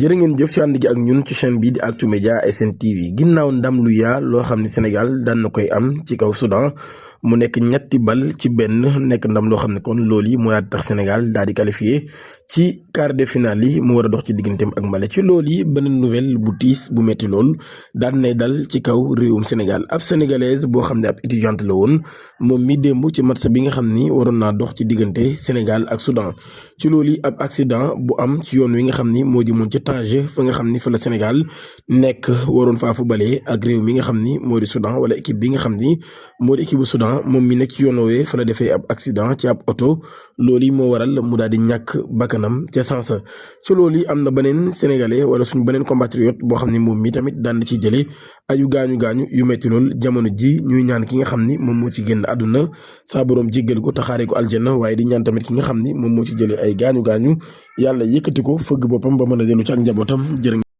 jërë ngeen jëf ci ànd gi ak ñun ci chaîne bii di Actumedia SN TV ginnaaw ndam lu yaa loo xam ne Sénégal daan na koy am ci kaw Soudan mu nekk ñetti bal ci benn nekk ndam loo xam ne kon loolu yi moo tax Sénégal daal di qualifié ci quart de finale yi mu war a dox ci digganteem ak Mali ci loolu yi beneen nouvelle bu tiis bu metti lool daan nay dal ci kaw réewum Sénégal ab sénégalaise boo xam ne ab étudiante la woon moom mi démb ci match bi nga xam ni waroon naa dox ci diggante Sénégal ak Soudan ci loolu yi ab accident bu am ci yoon wi nga xam ni moo di mun ci Tanger fa nga xam ni fa la Sénégal nekk waroon faa footballé ak réew mi nga xam ni moo di Soudan wala équipe bi nga xam ni moo di équipe bu Soudan moom mi nekk ci yoon woowee fa la defee ab accident ci ab oto loolu yi moo waral mu daal di ñàkk bakkanam ca sansa ci loolu yi am na beneen sénégalais wala suñu beneen compatriote boo xam ne moom mi tamit daan na ci jëlee ayu gaañu yu metti lool jamono ji ñuy ñaan ki nga xam ni moom moo ci génn àdduna saa boroom jéggal ko taxaaree ko aljanna waaye di ñaan tamit ki nga xam ni moom moo ci jëlee ay gaañu yàlla yëkkati ko fëgg boppam ba mën a dellu ci ak njabootam jërë